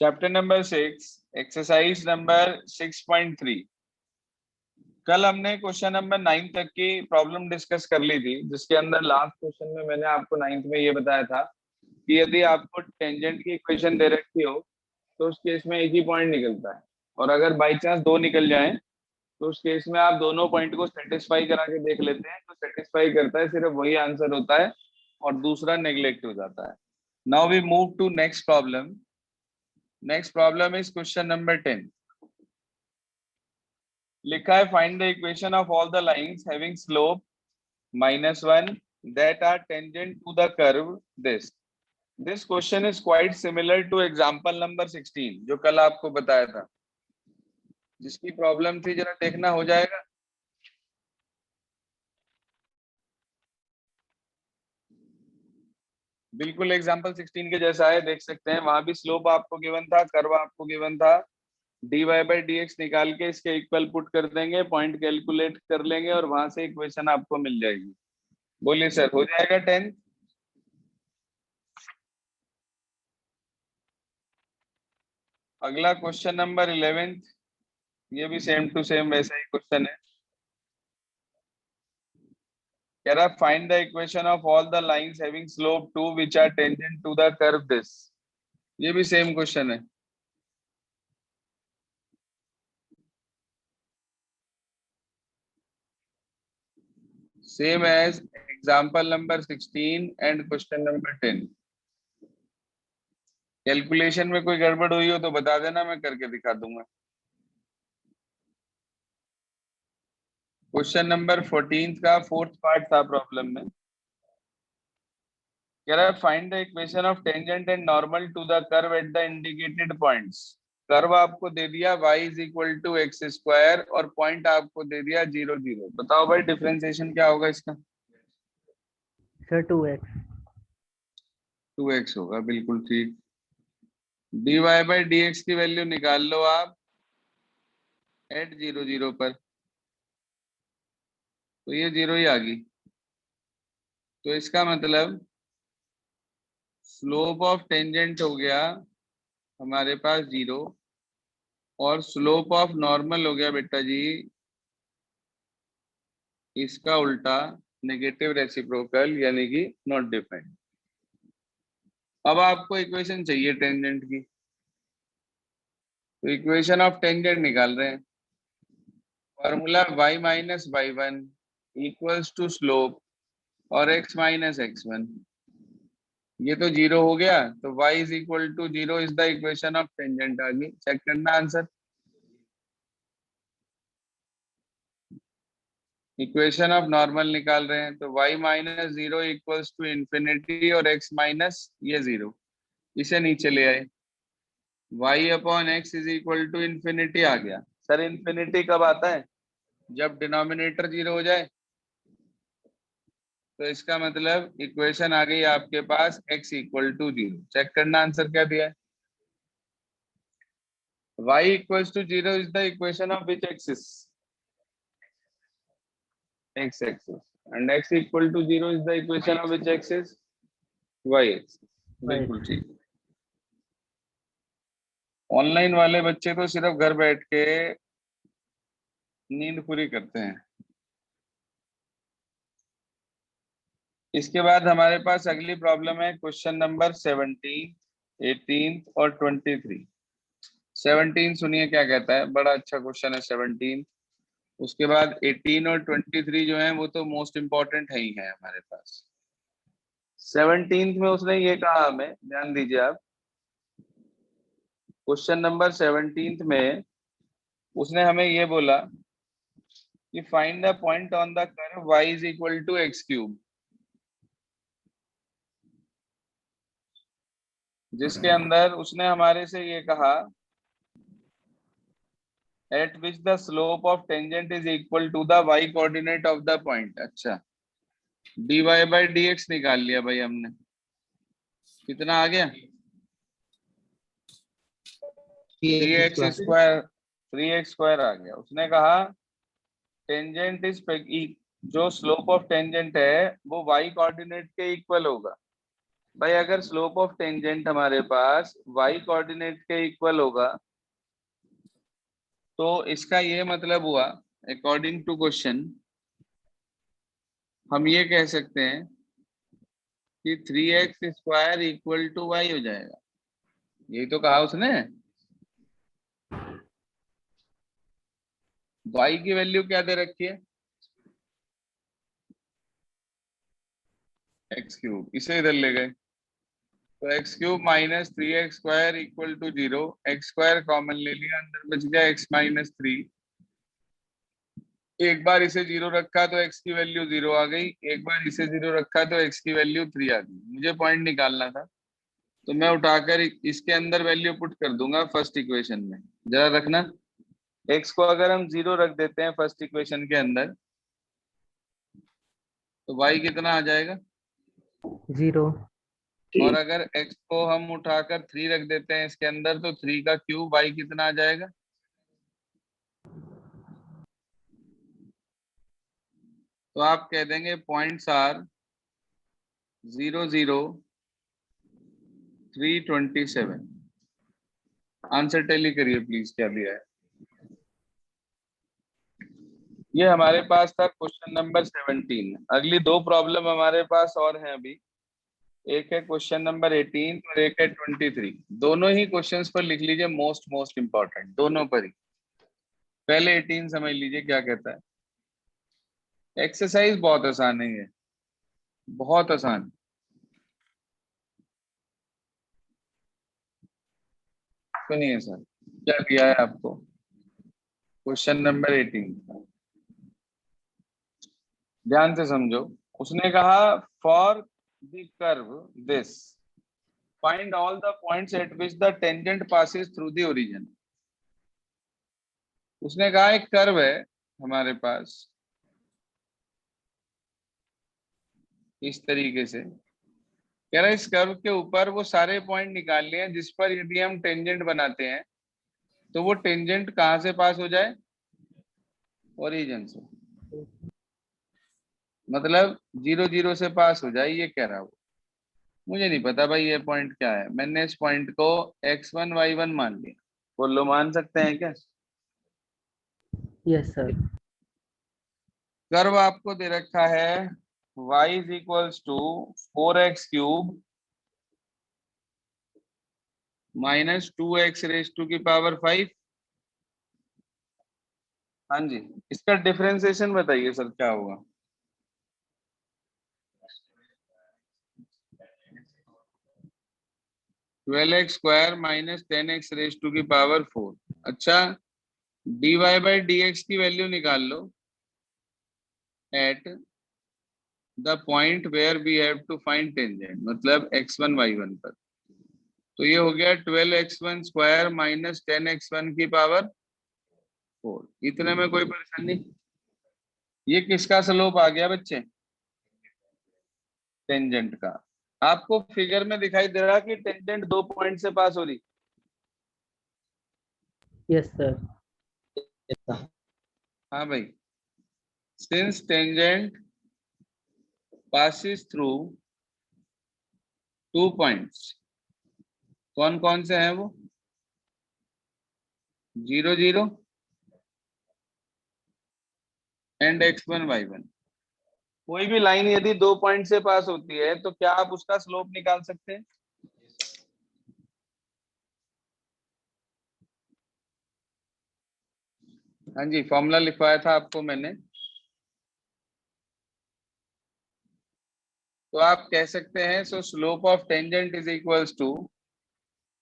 Chapter number 6, exercise number 6.3। कल हमने question number 9 तक की प्रॉब्लम डिस्कस कर ली थी, जिसके अंदर लास्ट क्वेश्चन में मैंने आपको 9th में ये बताया था कि यदि आपको टेंजेंट की इक्वेशन दे रखी हो तो उस केस में एक ही पॉइंट निकलता है, और अगर बाई चांस दो निकल जाए तो उस केस में आप दोनों पॉइंट को सेटिस्फाई करा के देख लेते हैं। तो सेटिस्फाई करता है सिर्फ वही आंसर होता है और दूसरा नेग्लेक्ट हो जाता है। Now we move to next problem. Next problem is question number 10। लिखा है find the equation of all the lines having slope -1 that are tangent to the curve this। This question is quite similar to example number 16 जो कल आपको बताया था, जिसकी problem थी, जरा देखना हो जाएगा। बिल्कुल एग्जाम्पल 16 के जैसा है, देख सकते हैं। वहां भी स्लोप आपको गिवन था, कर्व आपको गिवन था, dy बाई dx निकाल के इसके इक्वल पुट कर देंगे, पॉइंट कैलकुलेट कर लेंगे और वहां से इक्वेशन आपको मिल जाएगी। बोलिए सर, हो जाएगा 10? अगला क्वेश्चन नंबर 11, ये भी सेम टू सेम वैसा ही क्वेश्चन है। कह रहा find the equation of all the lines having slope 2 which are tangent to the curve this. ये भी सेम क्वेश्चन है। Same as example number 16 and question number 10। Calculation में कोई गड़बड़ हुई हो तो बता देना, मैं करके दिखा दूंगा। क्वेश्चन नंबर 14 का फोर्थ पार्ट था प्रॉब्लम में। कह रहा है find the equation of tangent and normal to the curve at the indicated points. Curve आपको दे दिया y is equal to x square और पॉइंट आपको दे दिया 0 0। बताओ भाई डिफरेंशिएशन क्या होगा इसका? Sir 2x। 2x होगा, बिल्कुल ठीक। dy बाई dx की वैल्यू निकाल लो आप एट 0 0 पर, तो ये 0 ही आ गई। तो इसका मतलब स्लोप ऑफ टेंजेंट हो गया हमारे पास 0 और स्लोप ऑफ नॉर्मल हो गया बेटा जी इसका उल्टा नेगेटिव रेसिप्रोकल, यानी कि नॉट डिफाइंड। अब आपको इक्वेशन चाहिए टेंजेंट की, तो इक्वेशन ऑफ टेंजेंट निकाल रहे हैं। Formula y minus y one equals to slope और x माइनस x1। ये तो 0 हो गया, तो y is equal to 0 is the equation of tangent आ गई। चेक करना आंसर। इक्वेशन ऑफ नॉर्मल निकाल रहे हैं, तो y minus 0 equals to infinity और x माइनस ये 0, इसे नीचे ले आए। y upon x is equal to infinity आ गया। सर इंफिनिटी कब आता है? जब डिनोमिनेटर 0 हो जाए। तो इसका मतलब इक्वेशन आ गई आपके पास x इक्वल टू 0। चेक करना आंसर क्या दिया है। y equals to 0 is the equation of which axis? x axis. And x equal to 0 is the equation of which axis? y axis. बिल्कुल ठीक। ऑनलाइन वाले बच्चे तो सिर्फ घर बैठ के नींद पूरी करते हैं। इसके बाद हमारे पास अगली प्रॉब्लम है क्वेश्चन नंबर 17, 18 और 23। 17 सुनिए क्या कहता है, बड़ा अच्छा क्वेश्चन है 17। उसके बाद 18 और 23 जो है वो तो मोस्ट इंपॉर्टेंट है ही है हमारे पास। 17 में उसने ये कहा, हमें ध्यान दीजिए आप। क्वेश्चन नंबर 17 में उसने हमें ये बोला कि find the point on the curve y is equal to x cube, जिसके अंदर उसने हमारे से ये कहा at which the slope of tangent is equal to the y coordinate of the point. अच्छा, dy बाई dx निकाल लिया भाई हमने। कितना आ गया? 3x square. 3x स्क्वायर आ गया। उसने कहा टेंजेंट इज जो स्लोप ऑफ टेंजेंट है वो y कोऑर्डिनेट के इक्वल होगा। भाई अगर स्लोप ऑफ टेंजेंट हमारे पास y कोऑर्डिनेट के इक्वल होगा तो इसका ये मतलब हुआ, अकॉर्डिंग टू क्वेश्चन हम ये कह सकते हैं कि 3x² इक्वल टू y हो जाएगा। यही तो कहा उसने। y की वैल्यू क्या दे रखी है? x³। इसे इधर ले गए तो x³ minus 3x² equal to 0। x² common ले लिया, अंदर बच गया x माइनस 3। एक बार इसे 0 रखा तो x की वैल्यू 0 आ गई, एक बार इसे 0 रखा तो x की वैल्यू 3 आ गई। मुझे पॉइंट निकालना था तो मैं उठाकर इसके अंदर वैल्यू पुट कर दूंगा फर्स्ट इक्वेशन में। जरा रखना, x को अगर हम 0 रख देते हैं फर्स्ट इक्वेशन के अंदर तो y कितना आ जाएगा? 0। और अगर x को हम उठाकर 3 रख देते हैं इसके अंदर तो 3 का क्यूब y कितना आ जाएगा? तो आप कह देंगे पॉइंट्स आर 0 0 327। आंसर टैली करिए प्लीज, क्या दिया है? ये हमारे पास था क्वेश्चन नंबर 17। अगली दो प्रॉब्लम हमारे पास और हैं अभी। एक है क्वेश्चन नंबर 18 और एक है 23। दोनों ही क्वेश्चंस पर लिख लीजिए मोस्ट इंपॉर्टेंट, दोनों पर ही। पहले 18 समझ लीजिए क्या कहता है। एक्सरसाइज बहुत आसान है, ये बहुत आसान। सुनिए सर क्या दिया है आपको। क्वेश्चन नंबर 18 ध्यान से समझो। उसने कहा for the curve this find all the points at which the tangent passes through the origin. उसने कहा एक कर्व है हमारे पास इस तरीके से, कह रहा है इस कर्व के ऊपर वो सारे पॉइंट निकाल लिए हैं जिस पर यदि हम टेंजेंट बनाते हैं तो वो टेंजेंट कहां से पास हो जाए? ओरिजिन से। मतलब 0 0 से पास हो जाए, ये कह रहा वो। मुझे नहीं पता भाई ये पॉइंट क्या है, मैंने इस पॉइंट को x1 y1 मान लिया। बोलो मान सकते हैं क्या? Yes sir. कर्व आपको दे रखा है y is equals to 4x³ minus 2x raise to की पावर 5। हाँ जी, इसका डिफरेंशिएशन बताइए सर क्या होगा? Twelve x square minus 10x raise to की पावर 4। अच्छा, dy बाई dx की वैल्यू निकाल लो at the point where we have to find tangent, मतलब x1 y1 पर। तो ये हो गया 12x1 स्क्वायर माइनस 10x1 की पावर 4। इतने में कोई परेशानी? ये किसका स्लोप आ गया बच्चे? टेंजेंट का। आपको फिगर में दिखाई दे रहा कि टेंजेंट दो पॉइंट से पास हो रही? Yes sir. हाँ भाई, since tangent passes through 2 points, कौन कौन से हैं वो? 0 0 एंड x1 y1। कोई भी लाइन यदि 2 पॉइंट से पास होती है तो क्या आप उसका स्लोप निकाल सकते हैं? हाँ जी, फॉर्मूला लिखवाया था आपको मैंने। तो आप कह सकते हैं so slope of tangent is equals to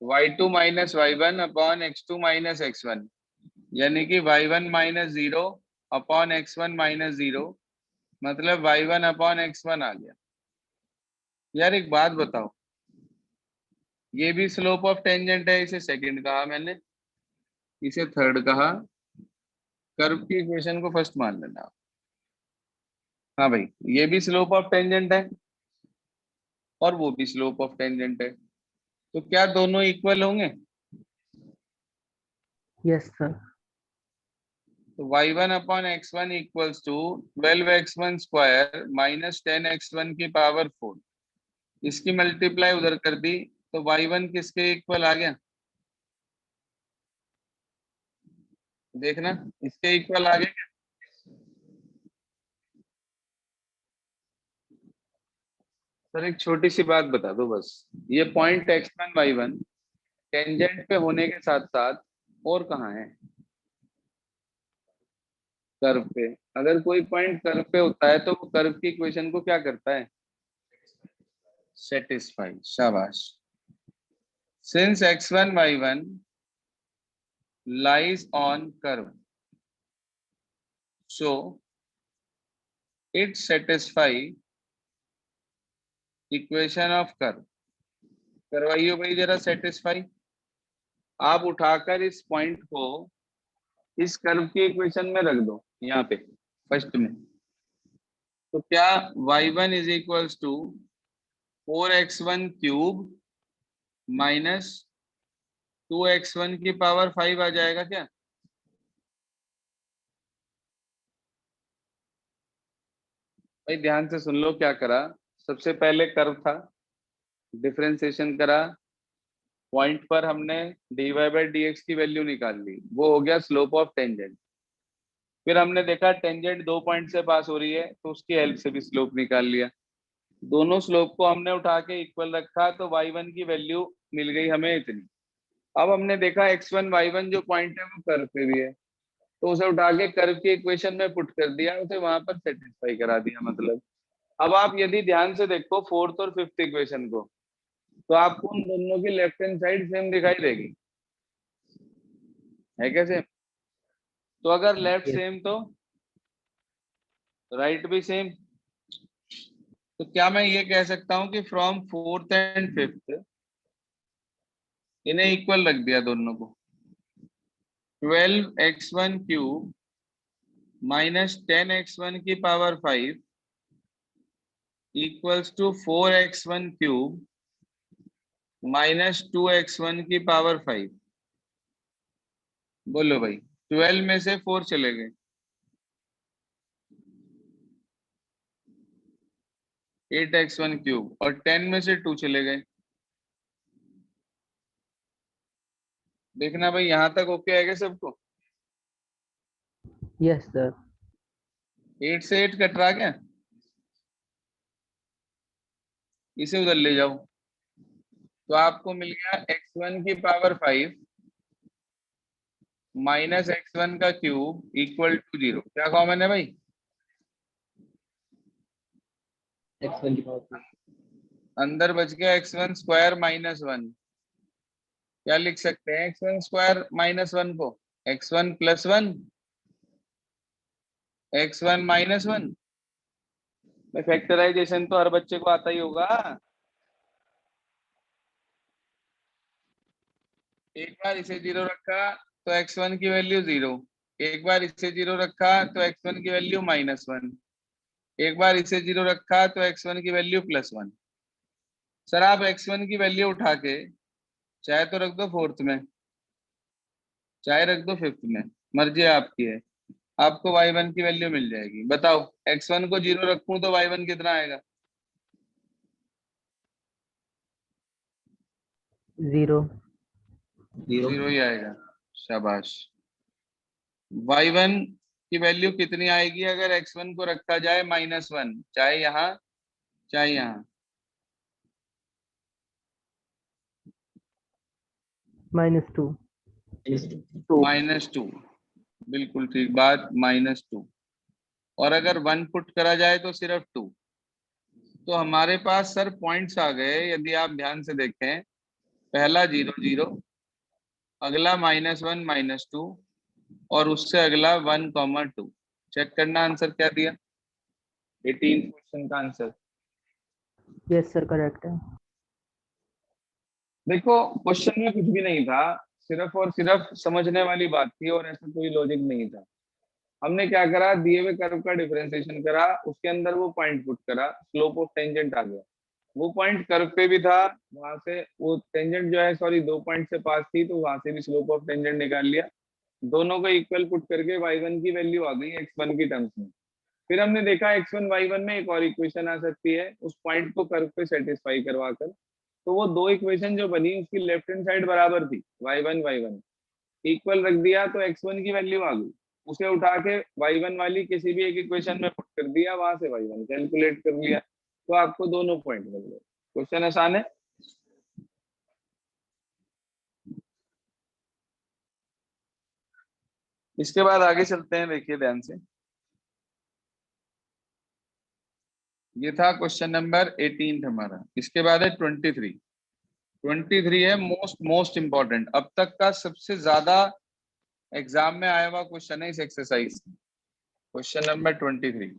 y2 minus y1 upon x2 minus x1, यानी कि y1 minus 0 upon x1 minus 0, मतलब y1 अपॉन x1 आ गया। यार एक बात बताओ, ये भी स्लोप ऑफ टेंजेंट है, इसे सेकंड कहा मैंने, इसे थर्ड कहा। कर्व की इक्वेशन को फर्स्ट मान लेना। हाँ भाई, ये भी स्लोप ऑफ टेंजेंट है और वो भी स्लोप ऑफ टेंजेंट है, तो क्या दोनों इक्वल होंगे? Yes sir. तो y1 upon x1 equals to 12x1 square minus 10x1 की पावर 4। इसकी मल्टीप्लाई उधर कर दी तो y1 किसके इक्वल आ गया, देखना इसके इक्वल आ गया। सर एक छोटी सी बात बता दो बस, ये पॉइंट x1 y1 टेंजेंट पे होने के साथ साथ और कहाँ है, कर्व पे। अगर कोई पॉइंट कर्व पे होता है तो वो कर्व की इक्वेशन को क्या करता है, सेटिस्फाई। शाबाश। सिंस x1 y1 lies on curve, so it satisfy equation of curve. करवाइयो भाई जरा सेटिस्फाई। आप उठाकर इस पॉइंट को इस कर्व की इक्वेशन में रख दो, यहाँ पे फर्स्ट में। तो क्या y1 is equals to 4x1 cube minus 2x1 की पावर 5 आ जाएगा क्या? भाई ध्यान से सुन लो क्या करा। सबसे पहले कर्व था, डिफरेंशिएशन करा, पॉइंट पर हमने dy बाई dx की वैल्यू निकाल ली, वो हो गया स्लोप ऑफ टेंजेंट। फिर हमने देखा टेंजेंट 2 पॉइंट से पास हो रही है तो उसकी हेल्प से भी स्लोप निकाल लिया। दोनों स्लोप को हमने उठा के इक्वल रखा तो y1 की वैल्यू मिल गई हमें इतनी। अब हमने देखा x1 y1 जो पॉइंट है वो कर्व पे भी है, तो उसे उठा के कर्व की इक्वेशन में पुट कर दिया, उसे वहां पर सेटिस्फाई करा दिया मतलब। अब आप यदि ध्यान से देखो फोर्थ और फिफ्थ इक्वेशन को, तो आपको उन दोनों की लेफ्ट हैंड साइड सेम दिखाई देगी, है कैसे? तो अगर लेफ्ट यस सेम तो राइट भी सेम। तो क्या मैं ये कह सकता हूं कि फ्रॉम फोर्थ एंड फिफ्थ इन्हें इक्वल रख दिया दोनों को। 12x1 क्यूब माइनस 10x1 की power 5 equals to 4x1 cube minus 2x1 की पावर 5। बोलो भाई, 12 में से 4 चले गए, 8x1 क्यूब, और 10 में से 2 चले गए। देखना भाई यहां तक ओके आएगा सबको? यस सर 8 से 8 कट रहा क्या? इसे उधर ले जाओ तो आपको मिल गया x1 की पावर 5 माइनस x1 का क्यूब इक्वल टू 0। क्या कॉमन है भाई? x1 की पावर अंदर बच गया x1 स्क्वायर माइनस 1। क्या लिख सकते हैं x1 स्क्वायर माइनस 1 को? x1 plus 1, x1 minus 1। Factorisation तो हर बच्चे को आता ही होगा। एक बार इसे 0 रखा तो x1 की वैल्यू 0, एक बार इसे 0 रखा तो x1 की वैल्यू माइनस 1, एक बार इसे 0 रखा तो x1 की वैल्यू प्लस 1। सर आप x1 की वैल्यू उठा के चाहे तो रख दो फोर्थ में, चाहे रख दो फिफ्थ में, मर्जी आपकी है। आपको y1 की वैल्यू मिल जाएगी। बताओ x1 को 0 रखूं तो y1 कितना आएगा? 0 0 ही आएगा। शाबाश। y1 की वैल्यू कितनी आएगी अगर x1 को रखा जाए -1, चाहे यहाँ चाहे यहाँ? -2 -2। बिल्कुल ठीक बात, -2। और अगर 1 पुट करा जाए तो सिर्फ 2। तो हमारे पास सर पॉइंट्स आ गए, यदि आप ध्यान से देखें। पहला 0 0, अगला -1 -2, और उससे अगला 1, 2। चेक करना आंसर क्या दिया, 18 क्वेश्चन का आंसर। यस सर करेक्ट है देखो क्वेश्चन में कुछ भी नहीं था, सिर्फ और सिर्फ समझने वाली बात थी, और ऐसा कोई लॉजिक नहीं था। हमने क्या करा, दिए हुए कर्व का डिफरेंशिएशन करा, उसके अंदर वो पॉइंट पुट करा, स्लोप ऑफ टेंजेंट आ गया। वो पॉइंट कर्व पे भी था, वहां से वो टेंजेंट जो है सॉरी 2 पॉइंट से पास थी तो वहां से भी स्लोप ऑफ टेंजेंट निकाल लिया। दोनों को इक्वल पुट करके y1 की वैल्यू आ गई x1 की टर्म्स में। फिर हमने देखा x1 y1 में एक और इक्वेशन आ सकती है उस पॉइंट को कर्व पे सेटिस्फाई करवा कर। तो वो दो इक्वेशन जो बनी उसकी लेफ्ट हैंड साइड बराबर थी, y1 इक्वल रख दिया तो x1 की वैल्यू आ गई, उसे उठा के y1 वाली किसी भी एक इक्वेशन में पुट कर दिया, वहां से y1 कैलकुलेट कर लिया, तो आपको दोनों पॉइंट मिल गए। क्वेश्चन आसान है। इसके बाद आगे चलते हैं, देखिए ध्यान से। ये था क्वेश्चन नंबर 18 हमारा। इसके बाद है 23। 23 है मोस्ट मोस्ट इंपॉर्टेंट, अब तक का सबसे ज्यादा एग्जाम में आया हुआ क्वेश्चन है इस एक्सरसाइज। क्वेश्चन नंबर 23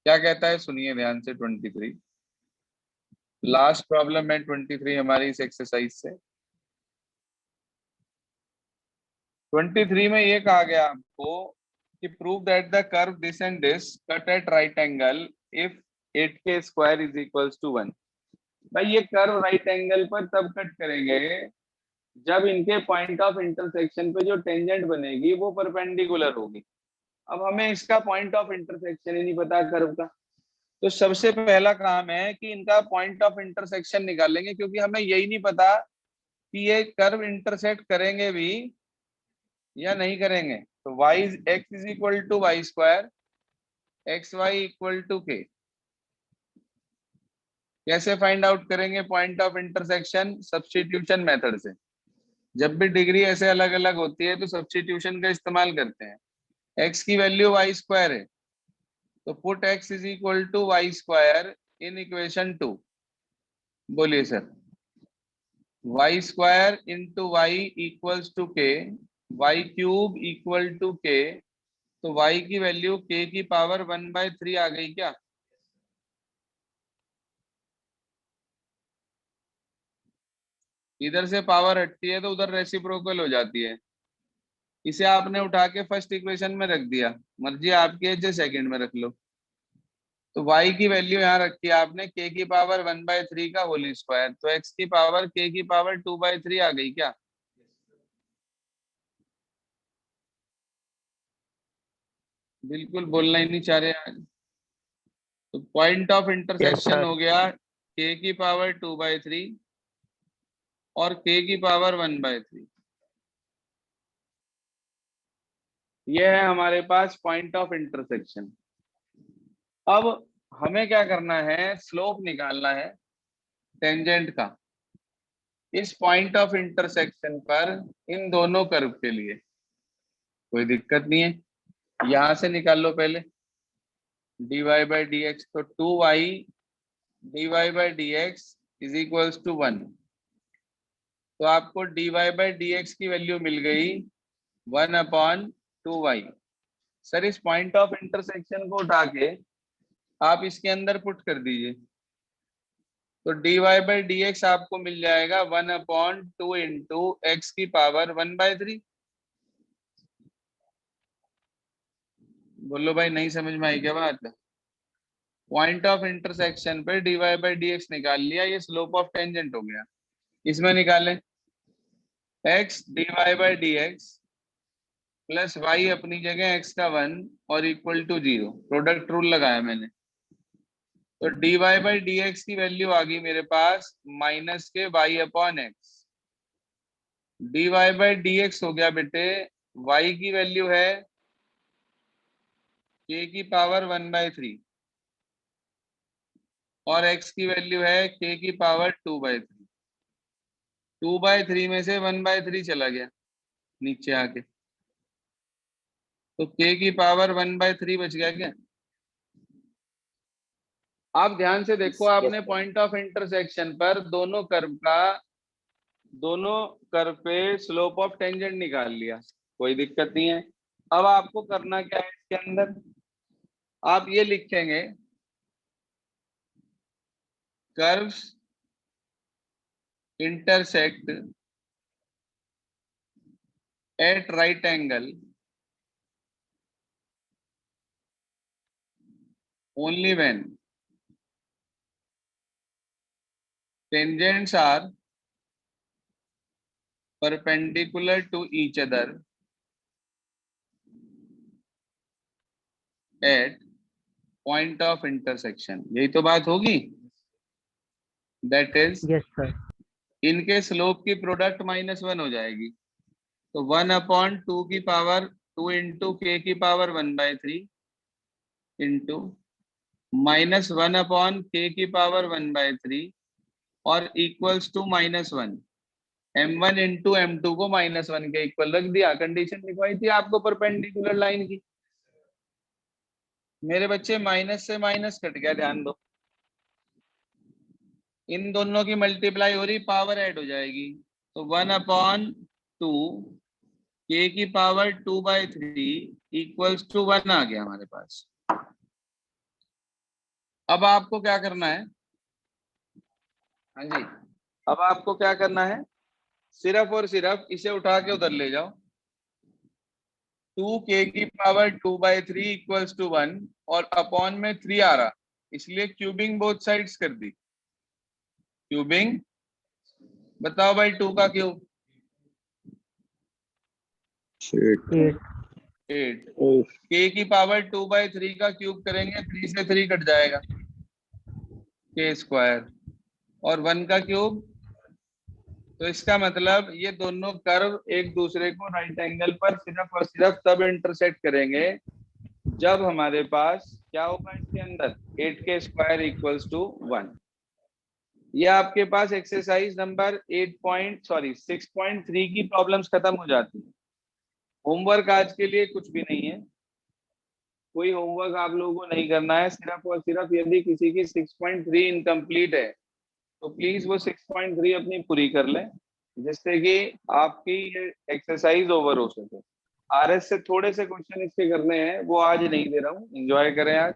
क्या कहता है, सुनिए ध्यान से। 23 लास्ट प्रॉब्लम है 23 हमारी इस एक्सरसाइज से। 23 में ये कहा गया आपको कि prove that the curve this and this cut at right angle if 8k square is equals to 1। भाई ये कर्व राइट एंगल पर तब कट करेंगे जब इनके पॉइंट ऑफ इंटरसेक्शन पे जो टेंजेंट बनेगी वो परपेंडिकुलर होगी। अब हमें इसका पॉइंट ऑफ इंटरसेक्शन ही नहीं पता कर्व का, तो सबसे पहला काम है कि इनका पॉइंट ऑफ इंटरसेक्शन निकालेंगे, क्योंकि हमें यही नहीं पता कि ये कर्व इंटरसेक्ट करेंगे भी या नहीं करेंगे। तो y x is equal to y square, x y equal to k. कैसे फाइंड आउट करेंगे point of intersection? Substitution method से। जब भी डिग्री ऐसे अलग अलग होती है तो सब्स्टिट्यूशन का इस्तेमाल करते हैं। x की वैल्यू वाई स्क्वायर है, तो put x is equal to y square in equation 2। बोलिए sir. Y square into y equals to k, y cube equal to k, तो y की वैल्यू k की पावर 1/3 आ गई क्या? इधर से पावर हटती है तो उधर रेसिप्रोकल हो जाती है। इसे आपने उठा के फर्स्ट इक्वेशन में रख दिया, मर्जी आपकी है, जो सेकंड में रख लो। तो y की वैल्यू यहाँ रखी है आपने k की पावर 1/3 का होल स्क्वायर, तो x की पावर k की पावर 2/3 आ गई क्या? बिल्कुल बोलना ही नहीं चाह रहे आज। तो point of yes intersection sir. हो गया k की पावर 2/3 और k की पावर 1/3। ये है हमारे पास पॉइंट ऑफ इंटरसेक्शन। अब हमें क्या करना है, स्लोप निकालना है टेंजेंट का इस पॉइंट ऑफ इंटरसेक्शन पर इन दोनों कर्व के लिए। कोई दिक्कत नहीं है, यहां से निकाल लो पहले। dy बाई डी एक्स, तो 2y dy by d x is equals to 1। तो आपको dy बाई डी एक्स की वैल्यू मिल गई 1/2y। सर इस पॉइंट ऑफ इंटरसेक्शन को उठा के आप इसके अंदर पुट कर दीजिए, तो dy बाई डी एक्स आपको मिल जाएगा 1/2 इंटू एक्स की पावर 1/3। बोलो भाई, नहीं समझ में आई क्या बात? पॉइंट ऑफ इंटरसेक्शन पे dy बाई डी एक्स निकाल लिया, ये स्लोप ऑफ टेंजेंट हो गया। इसमें निकालें x dy by d x plus y अपनी जगह x का 1 और इक्वल टू 0, प्रोडक्ट रूल लगाया मैंने। तो dy बाई डी एक्स की वैल्यू आ गई मेरे पास माइनस के y/x। dy by d x हो गया बेटे, y की वैल्यू है k की पावर 1/3 और x की वैल्यू है k की पावर 2/3। 2/3 में से 1/3 चला गया नीचे आके, तो k की पावर 1/3 बच गया क्या? आप ध्यान से देखो, आपने पॉइंट ऑफ इंटरसेक्शन पर दोनों कर्व पे स्लोप ऑफ टेंजेंट निकाल लिया, कोई दिक्कत नहीं है। अब आपको करना क्या है, इसके अंदर आप ये लिखेंगे curves intersect at right angle only when tangents are perpendicular to each other at point of intersection, यही तो बात होगी। That is yes sir. इनके स्लोप की प्रोडक्ट -1 हो जाएगी, तो 1/2 की पावर 2 इंटू के की पावर 1/3 इंटू -1/k की पावर 1/3 और equals to -1। m1 into m2 को -1 के इक्वल रख दिया। कंडीशन लिखवाई थी आपको परपेंडिकुलर लाइन की। मेरे बच्चे माइनस से माइनस कट गया, ध्यान दो। इन दोनों की मल्टीप्लाई हो रही, पावर ऐड हो जाएगी, तो 1/2 k की पावर 2/3 इक्वल्स टू 1 आ गया हमारे पास। अब आपको क्या करना है, हाँ जी, अब आपको क्या करना है, सिर्फ और सिर्फ इसे उठा के उधर ले जाओ। 2k की पावर 2/3 इक्वल्स टू 1 और अपॉन में 3 आ रहा, इसलिए क्यूबिंग बोथ साइड्स कर दी। क्यूबिंग, बताओ भाई 2 का क्यूब 8। 8, k की पावर 2/3 का क्यूब करेंगे, 3 से 3 कट जाएगा, k स्क्वायर, और 1 का क्यूब। तो इसका मतलब ये दोनों कर्व एक दूसरे को राइट एंगल पर सिर्फ और सिर्फ तब इंटरसेक्ट करेंगे जब हमारे पास क्या होगा इसके अंदर, 8k स्क्वायर इक्वल्स टू 1। ये आपके पास एक्सरसाइज नंबर 6.3 की प्रॉब्लम्स खत्म हो जाती है। होमवर्क आज के लिए कुछ भी नहीं है, कोई होमवर्क आप लोगों को नहीं करना है। सिर्फ और सिर्फ यदि किसी की 6.3 इनकम्प्लीट है तो प्लीज वो 6.3 अपनी पूरी कर लें, जिससे कि आपकी ये एक्सरसाइज ओवर हो सके। आरएस से थोड़े से क्वेश्चन इसके करने हैं, वो आज नहीं दे रहा हूँ, एंजॉय करें। आज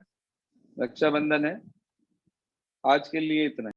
रक्षाबंधन है, आज के लिए इतना।